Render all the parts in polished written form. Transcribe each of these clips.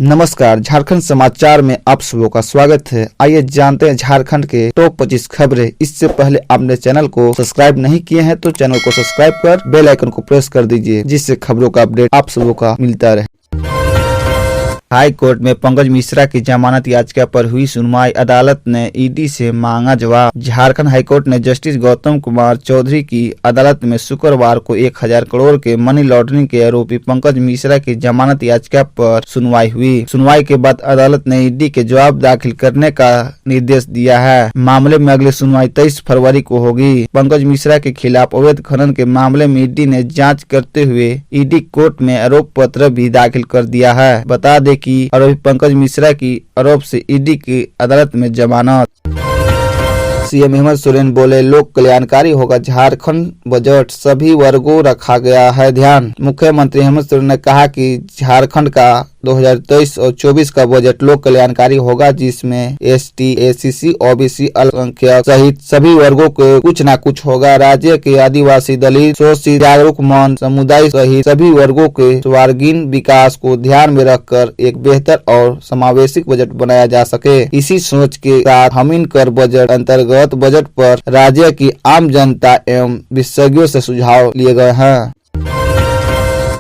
नमस्कार, झारखंड समाचार में आप सबों का स्वागत है। आइए जानते हैं झारखंड के टॉप 25 खबरें। इससे पहले आपने चैनल को सब्सक्राइब नहीं किए हैं तो चैनल को सब्सक्राइब कर बेल आइकन को प्रेस कर दीजिए, जिससे खबरों का अपडेट आप सबों का मिलता रहे। हाई कोर्ट में पंकज मिश्रा की जमानत याचिका पर हुई सुनवाई। अदालत ने ईडी से मांगा जवाब। झारखंड हाईकोर्ट ने जस्टिस गौतम कुमार चौधरी की अदालत में शुक्रवार को 1000 करोड़ के मनी लॉन्ड्रिंग के आरोपी पंकज मिश्रा की जमानत याचिका पर सुनवाई हुई। सुनवाई के बाद अदालत ने ईडी के जवाब दाखिल करने का निर्देश दिया है। मामले में अगली सुनवाई 23 फरवरी को होगी। पंकज मिश्रा के खिलाफ अवैध खनन के मामले में ईडी ने जाँच करते हुए ईडी कोर्ट में आरोप पत्र भी दाखिल कर दिया है। बता दें कि आरोपी पंकज मिश्रा की आरोप से ईडी की अदालत में जमानत। सीएम हेमंत सोरेन बोले, लोक कल्याणकारी होगा झारखंड बजट, सभी वर्गों रखा गया है ध्यान। मुख्यमंत्री हेमंत सोरेन ने कहा कि झारखंड का 2023 और 24 का बजट लोक कल्याणकारी होगा, जिसमें एसटी, एसीसी, ओबीसी, अल्पसंख्यक सहित सभी वर्गों को कुछ न कुछ होगा। राज्य के आदिवासी, दलित, शोषित, जागरूक मन समुदाय सहित सभी वर्गों के सर्वांगीण विकास को ध्यान में रखकर एक बेहतर और समावेशी बजट बनाया जा सके। इसी सोच के साथ हमीन कर बजट अंतर्गत बजट पर राज्य की आम जनता एवं विशेषज्ञों से सुझाव लिए गए हैं।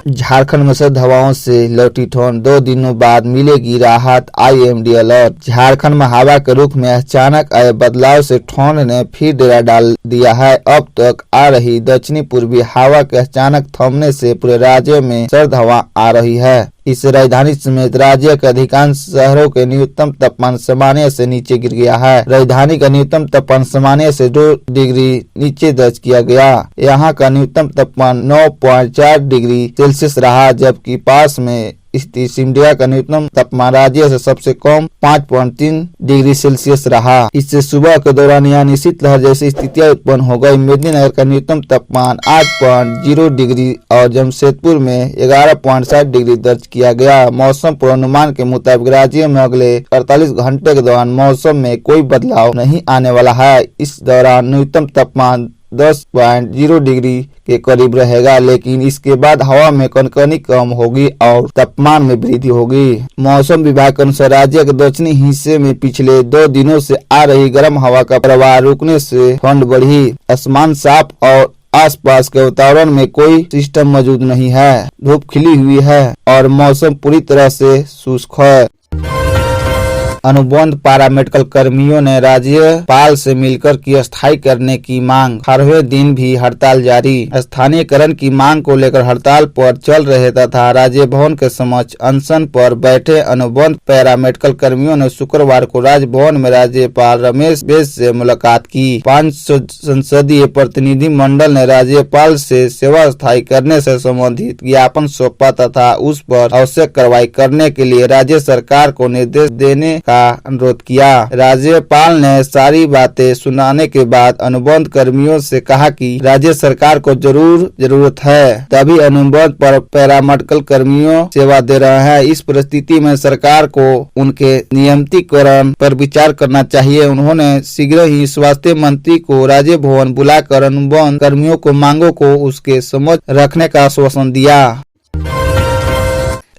झारखंड में सर्द हवाओं से लौटी ठंड, 2 दिनों बाद मिलेगी राहत, IMD अलर्ट। झारखंड में हवा के रुख में अचानक आए बदलाव से ठंड ने फिर डेरा डाल दिया है। अब तक आ रही दक्षिणी पूर्वी हवा के अचानक थमने से पूरे राज्य में सर्द हवा आ रही है। इससे राजधानी समेत राज्य के अधिकांश शहरों के न्यूनतम तापमान सामान्य से नीचे गिर गया है। राजधानी का न्यूनतम तापमान सामान्य से 2 डिग्री नीचे दर्ज किया गया। यहाँ का न्यूनतम तापमान 9.4 डिग्री सेल्सियस रहा, जबकि पास में स्थित सिमडेगा का न्यूनतम तापमान राज्य से सबसे कम 5.3 डिग्री सेल्सियस रहा। इससे सुबह के दौरान यहाँ शीतलहर जैसी स्थितियां उत्पन्न हो गई। मेदिनीनगर का न्यूनतम तापमान 8.0 डिग्री और जमशेदपुर में 11.7 डिग्री दर्ज किया गया। मौसम पूर्वानुमान के मुताबिक राज्य में अगले 48 घंटे के दौरान मौसम में कोई बदलाव नहीं आने वाला है। इस दौरान न्यूनतम तापमान 10.0 डिग्री के करीब रहेगा, लेकिन इसके बाद हवा में कनकनी कम होगी और तापमान में वृद्धि होगी। मौसम विभाग के अनुसार राज्य के दक्षिणी हिस्से में पिछले 2 दिनों से आ रही गर्म हवा का प्रवाह रुकने से ठंड बढ़ी। आसमान साफ और आसपास के वातावरण में कोई सिस्टम मौजूद नहीं है। धूप खिली हुई है और मौसम पूरी तरह से शुष्क है। अनुबंध पारा मेडिकल कर्मियों ने राज्यपाल से मिलकर की अस्थायी करने की मांग। 18वें दिन भी हड़ताल जारी। स्थानीयकरण की मांग को लेकर हड़ताल पर चल रहे तथा राज्य भवन के समक्ष अनशन पर बैठे अनुबंध पैरा मेडिकल कर्मियों ने शुक्रवार को राजभवन में राज्यपाल रमेश बैस से मुलाकात की। 5 संसदीय प्रतिनिधि मंडल ने राज्यपाल से सेवा स्थायी करने से संबंधित ज्ञापन सौंपा तथा उस पर आवश्यक कार्रवाई करने के लिए राज्य सरकार को निर्देश देने का अनुरोध किया। राज्यपाल ने सारी बातें सुनाने के बाद अनुबंध कर्मियों से कहा कि राज्य सरकार को जरूरत है, तभी अनुबंध पर पैरामेडिकल कर्मियों सेवा दे रहे हैं। इस परिस्थिति में सरकार को उनके नियमितीकरण पर विचार करना चाहिए। उन्होंने शीघ्र ही स्वास्थ्य मंत्री को राज्य भवन बुलाकर अनुबंध कर्मियों को मांगों को उसके समक्ष रखने का आश्वासन दिया।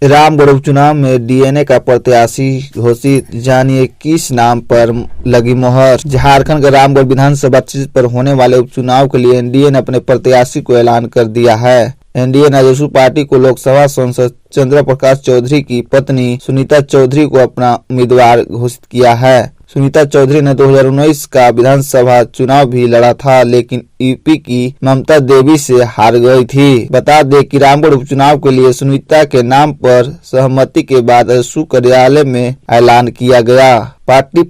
रामगढ़ उपचुनाव में डीएनए का प्रत्याशी घोषित, जानिए किस नाम पर लगी मोहर। झारखंड के रामगढ़ विधानसभा सीट पर होने वाले उपचुनाव के लिए एनडीए ने अपने प्रत्याशी को ऐलान कर दिया है। एनडीए ने आजसू पार्टी को लोकसभा सांसद चंद्र प्रकाश चौधरी की पत्नी सुनीता चौधरी को अपना उम्मीदवार घोषित किया है। सुनीता चौधरी ने 2019 का विधानसभा चुनाव भी लड़ा था, लेकिन यूपी की ममता देवी से हार गई थी। बता दें कि रामगढ़ उपचुनाव के लिए सुनीता के नाम पर सहमति के बाद आजसू कार्यालय में ऐलान किया गया। पार्टी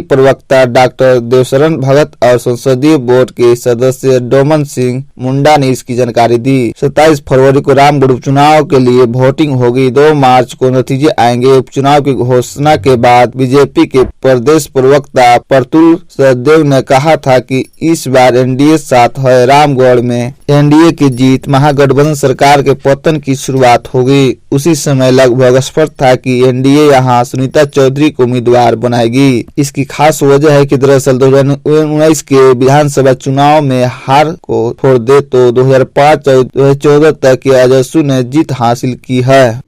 प्रवक्ता डॉक्टर देवशरण भगत और संसदीय बोर्ड के सदस्य डोमन सिंह मुंडा ने इसकी जानकारी दी। 27 फरवरी को रामगढ़ उपचुनाव के लिए वोटिंग होगी। 2 मार्च को नतीजे आएंगे। उपचुनाव की घोषणा के बाद बीजेपी के प्रदेश प्रवक्ता प्रतुल सचदेव ने कहा था कि इस बार एनडीए साथ है। रामगढ़ में एनडीए की जीत महागठबंधन सरकार के पतन की शुरुआत होगी। उसी समय लगभग स्पष्ट था कि एनडीए यहां सुनीता चौधरी को उम्मीदवार बनाएगी। इसकी खास वजह है कि दरअसल 2019 के विधानसभा चुनाव में हार को छोड़ दे तो 2005 और 2014 तक आजसू ने जीत हासिल की है।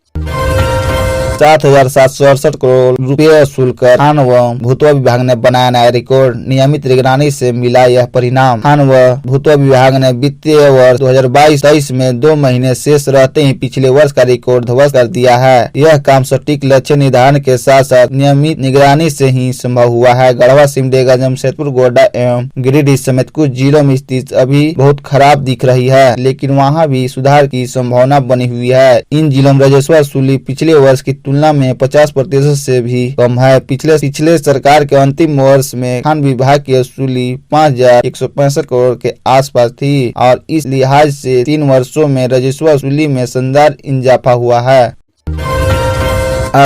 7,768 करोड़ रुपए वसूल कर खान व भूतवा विभाग ने बनाया नया रिकॉर्ड। नियमित निगरानी से मिला यह परिणाम। खान व भूतवा विभाग ने वित्तीय वर्ष 2022-23 में 2 महीने शेष रहते ही पिछले वर्ष का रिकॉर्ड ध्वस्त कर दिया है। यह काम सटीक लक्ष्य निर्धारण के साथ साथ नियमित निगरानी से ही संभव हुआ है। गढ़वा, सिमडेगा, जमशेदपुर, गोड्डा एवं गिरिडीह समेत कुछ जिलों में स्थिति अभी बहुत खराब दिख रही है, लेकिन वहां भी सुधार की संभावना बनी हुई है। इन जिलों में राजस्व वसूली पिछले वर्ष की तुलना में 50% से भी कम है। पिछले सरकार के अंतिम वर्ष में खान विभाग की वसूली 5,165 करोड़ के आसपास थी और इस लिहाज से 3 वर्षों में राजस्व वसूली में शानदार इजाफा हुआ है।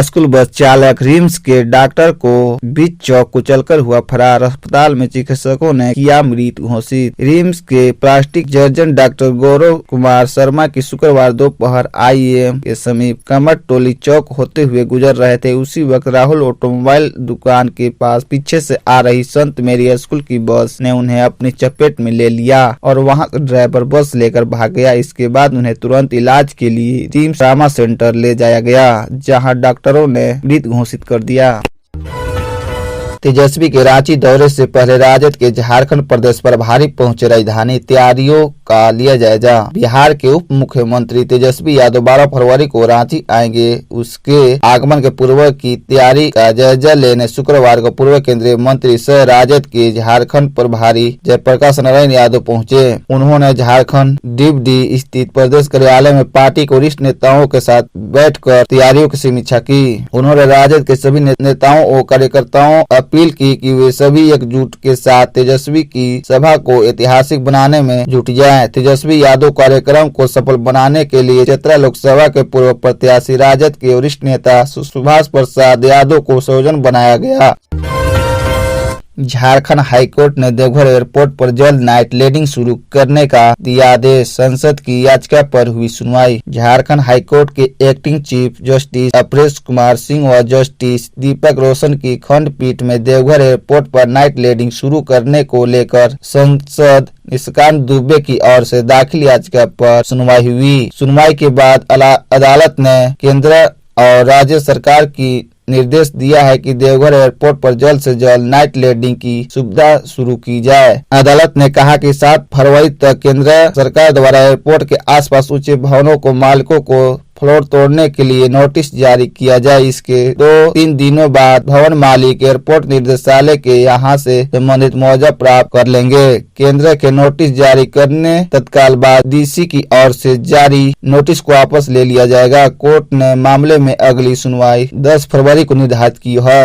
स्कूल बस चालक रिम्स के डॉक्टर को बीच चौक कुचलकर हुआ फरार। अस्पताल में चिकित्सकों ने किया मृत घोषित। रिम्स के plastic surgeon doctor Gaurav Kumar Sharma की शुक्रवार दोपहर IIM के समीप कमर टोली चौक होते हुए गुजर रहे थे। उसी वक्त राहुल ऑटोमोबाइल दुकान के पास पीछे से आ रही संत मेरी स्कूल की बस ने उन्हें अपनी चपेट में ले लिया और वहां ड्राइवर बस लेकर भाग गया। इसके बाद उन्हें तुरंत इलाज के लिए रिम्स ट्रामा सेंटर ले जाया गया, जहां डॉक्टरों ने मृत घोषित कर दिया। तेजस्वी के रांची दौरे से पहले राजद के झारखंड प्रदेश प्रभारी पहुंचे। राजधानी तैयारियों का लिया जायजा। बिहार के उप मुख्यमंत्री तेजस्वी यादव 12 फरवरी को रांची आएंगे। उसके आगमन के पूर्व की तैयारी का जायजा लेने शुक्रवार को पूर्व केंद्रीय मंत्री सह राजद के झारखंड प्रभारी जयप्रकाश नारायण यादव पहुंचे। उन्होंने झारखंड डिवडी स्थित प्रदेश कार्यालय में पार्टी के वरिष्ठ नेताओं के साथ बैठकर तैयारियों की समीक्षा की। उन्होंने राजद के सभी नेताओं और कार्यकर्ताओं अपील की कि वे सभी एकजुट के साथ तेजस्वी की सभा को ऐतिहासिक बनाने में जुट जाएं। तेजस्वी यादव कार्यक्रम को सफल बनाने के लिए चतरा लोकसभा के पूर्व प्रत्याशी राजद के वरिष्ठ नेता सुभाष प्रसाद यादव को संयोजन बनाया गया। झारखंड हाईकोर्ट ने देवघर एयरपोर्ट पर जल्द नाइट लैंडिंग शुरू करने का दिया आदेश। संसद की याचिका पर हुई सुनवाई। झारखंड हाईकोर्ट के acting chief justice Aparesh Kumar Singh व जस्टिस दीपक रोशन की खंडपीठ में देवघर एयरपोर्ट पर नाइट लैंडिंग शुरू करने को लेकर सांसद निशिकांत दुबे की ओर से दाखिल याचिका पर सुनवाई हुई। सुनवाई के बाद अदालत ने केंद्र और राज्य सरकार की निर्देश दिया है कि देवघर एयरपोर्ट पर जल्द से जल्द नाइट लैंडिंग की सुविधा शुरू की जाए। अदालत ने कहा कि 7 फरवरी तक केंद्र सरकार द्वारा एयरपोर्ट के आसपास ऊंचे भवनों को मालिकों को फ्लोर तोड़ने के लिए नोटिस जारी किया जाए। इसके 2-3 दिनों बाद भवन मालिक एयरपोर्ट निदेशालय के यहां से संबंधित मुआवजा प्राप्त कर लेंगे। केंद्र के नोटिस जारी करने तत्काल बाद DC की ओर से जारी नोटिस को वापस ले लिया जाएगा। कोर्ट ने मामले में अगली सुनवाई 10 फरवरी को निर्धारित की है।